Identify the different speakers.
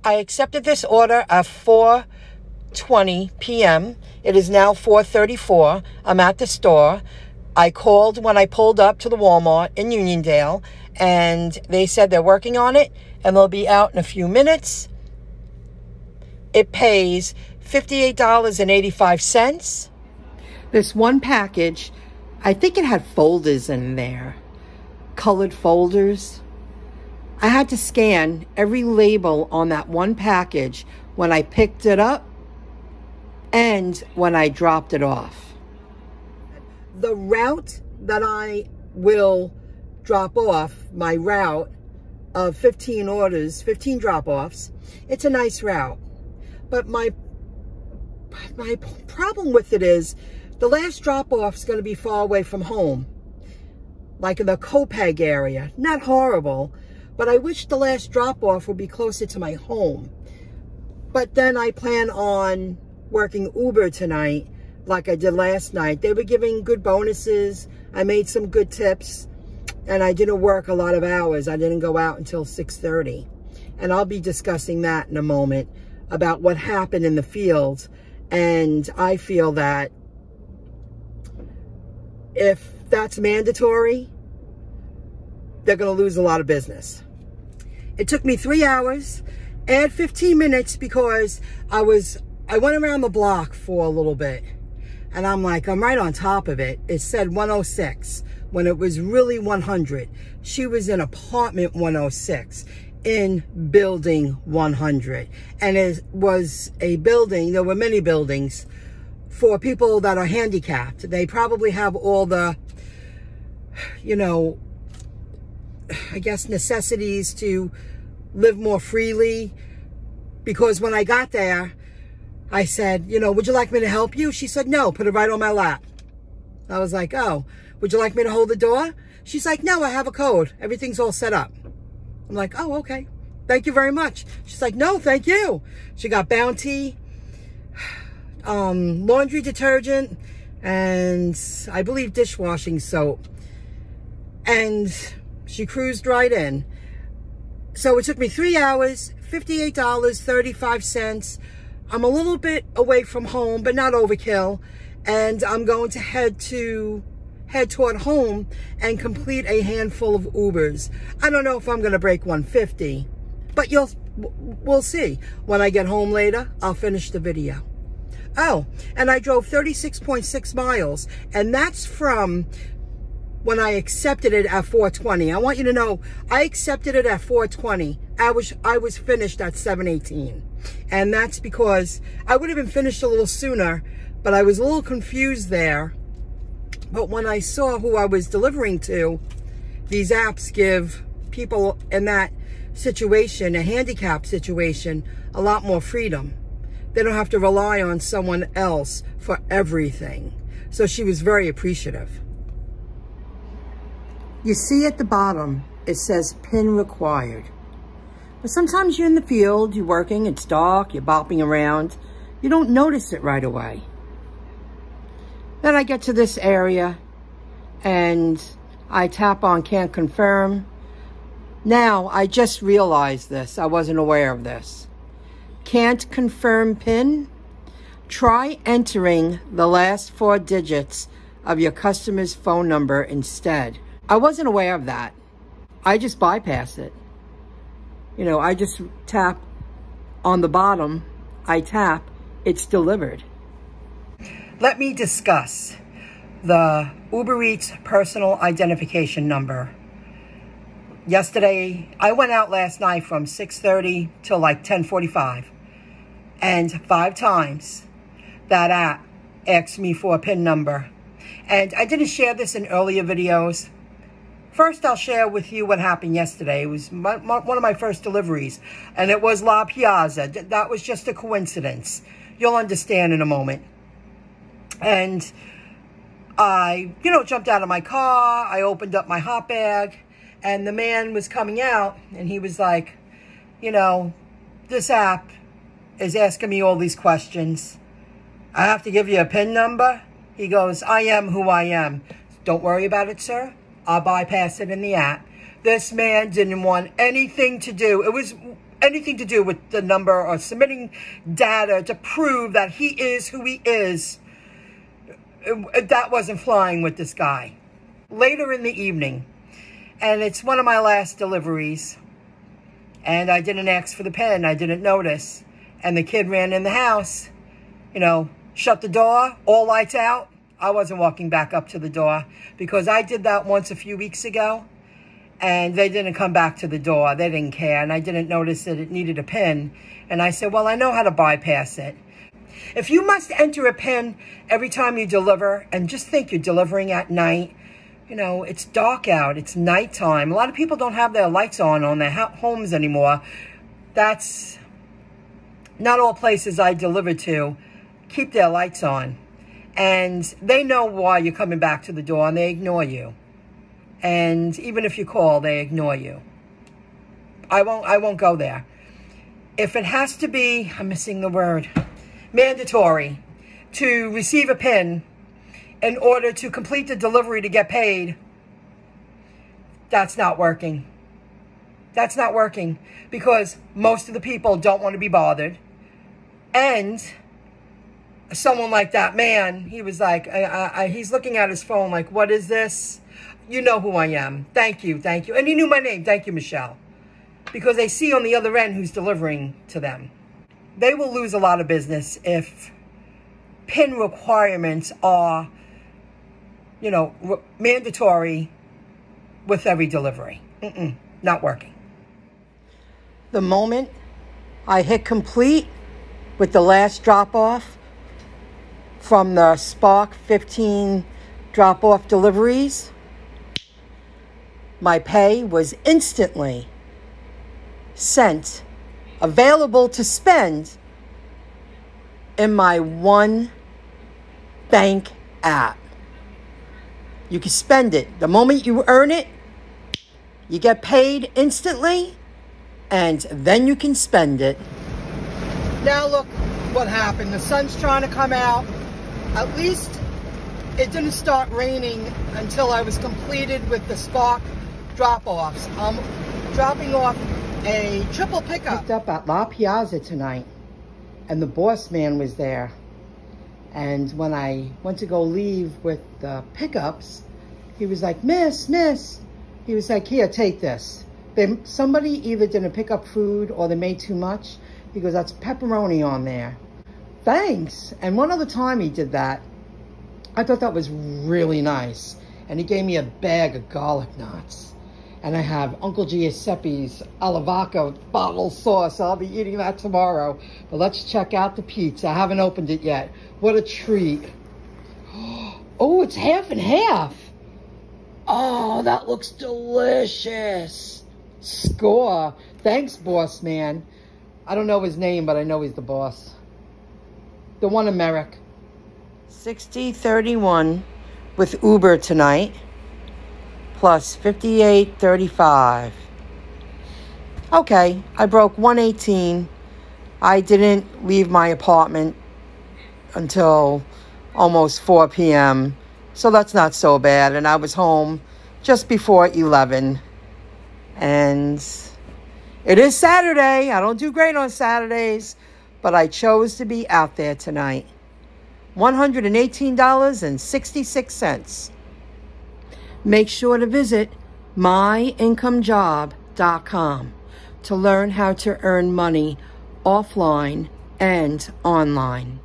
Speaker 1: I accepted this order at 4:20 p.m. It is now 4:34. I'm at the store. I called when I pulled up to the Walmart in Uniondale, and they said they're working on it, and they'll be out in a few minutes. It pays $58.85. This one package, I think it had folders in there, colored folders. I had to scan every label on that one package when I picked it up and when I dropped it off. The route that I will drop off, my route of 15 orders, 15 drop-offs, it's a nice route. But my problem with it is the last drop-off is going to be far away from home, like in the Copeg area. Not horrible, but I wish the last drop-off would be closer to my home. But then I plan on working Uber tonight, like I did last night. They were giving good bonuses. I made some good tips, and I didn't work a lot of hours. I didn't go out until 6:30. And I'll be discussing that in a moment about what happened in the field. And I feel that if that's mandatory, they're going to lose a lot of business. It took me 3 hours, add 15 minutes because I went around the block for a little bit, and I'm like, I'm right on top of it. It said 106 when it was really 100. She was in apartment 106 in building 100, and it was a building, there were many buildings for people that are handicapped. They probably have all the, you know, I guess necessities to live more freely. Because when I got there, I said, you know, would you like me to help you? She said, no, put it right on my lap. I was like, oh, would you like me to hold the door? She's like, no, I have a code. Everything's all set up. I'm like, oh, okay. Thank you very much. She's like, no, thank you. She got Bounty, laundry detergent, and I believe dishwashing soap. And she cruised right in. So it took me 3 hours, $58.35. I'm a little bit away from home, but not overkill. And I'm going to head toward home and complete a handful of Ubers. I don't know if I'm going to break 150, but we'll see. When I get home later, I'll finish the video. Oh, and I drove 36.6 miles, and that's from when I accepted it at 4:20. I want you to know, I accepted it at 4:20. I was finished at 7:18. And that's because I would have been finished a little sooner, but I was a little confused there. But when I saw who I was delivering to, these apps give people in that situation, a handicapped situation, a lot more freedom. They don't have to rely on someone else for everything. So she was very appreciative. You see at the bottom, it says PIN required. But sometimes you're in the field, you're working, it's dark, you're bopping around. You don't notice it right away. Then I get to this area and I tap on can't confirm. Now, I just realized this. I wasn't aware of this. Can't confirm PIN? Try entering the last 4 digits of your customer's phone number instead. I wasn't aware of that. I just bypass it. You know, I just tap on the bottom. I tap, it's delivered. Let me discuss the UberEats personal identification number. Yesterday, I went out last night from 6:30 till like 10:45. And 5 times that app asked me for a PIN number. And I didn't share this in earlier videos. First, I'll share with you what happened yesterday. It was one of my first deliveries, and it was La Piazza. That was just a coincidence. You'll understand in a moment. And I, jumped out of my car. I opened up my hot bag, and the man was coming out, and he was like, this app is asking me all these questions. I have to give you a PIN number? He goes, I am who I am. Don't worry about it, sir. I'll bypass it in the app. This man didn't want anything to do. anything to do with the number or submitting data to prove that he is who he is. That wasn't flying with this guy. Later in the evening, and it's one of my last deliveries, and I didn't ask for the PIN. I didn't notice. And the kid ran in the house, you know, shut the door, all lights out. I wasn't walking back up to the door because I did that once a few weeks ago, and they didn't come back to the door. They didn't care, and I didn't notice that it needed a PIN. And I said, well, I know how to bypass it. If you must enter a PIN every time you deliver, and just think you're delivering at night, you know, it's dark out, it's nighttime. A lot of people don't have their lights on their homes anymore. That's not all places I deliver to keep their lights on. And they know why you're coming back to the door, and they ignore you. And even if you call, they ignore you. I won't go there. If it has to be, I'm missing the word, mandatory to receive a PIN in order to complete the delivery to get paid, that's not working. That's not working because most of the people don't want to be bothered. And someone like that man, he was like, he's looking at his phone like, what is this? You know who I am. Thank you, thank you. And he knew my name. Thank you, Michelle. Because they see on the other end who's delivering to them. They will lose a lot of business if PIN requirements are, you know, mandatory with every delivery. Not working. The moment I hit complete with the last drop-off from the Spark 15 drop-off deliveries, my pay was instantly sent, available to spend in my One Bank app. You can spend it. The moment you earn it, you get paid instantly, and then you can spend it. Now look what happened. The sun's trying to come out. At least it didn't start raining until I was completed with the Spark drop-offs. I'm dropping off a triple pickup. Picked up at La Piazza tonight, and the boss man was there. And when I went to go leave with the pickups, he was like, Miss, he was like, here, take this. Somebody either didn't pick up food or they made too much. He goes, that's pepperoni on there. Thanks. And one other time he did that, I thought that was really nice. And he gave me a bag of garlic knots. And I have Uncle Giuseppe's alla vodka bottle sauce. I'll be eating that tomorrow. But let's check out the pizza. I haven't opened it yet. What a treat. Oh, it's half and half. Oh, that looks delicious. Score. Thanks, boss man. I don't know his name, but I know he's the boss. The one in Merrick. 60.31 with Uber tonight. Plus 58.35. Okay, I broke 118. I didn't leave my apartment until almost 4 p.m. So that's not so bad. And I was home just before 11. And it is Saturday. I don't do great on Saturdays, but I chose to be out there tonight. $118.66. Make sure to visit myincomejob.com to learn how to earn money offline and online.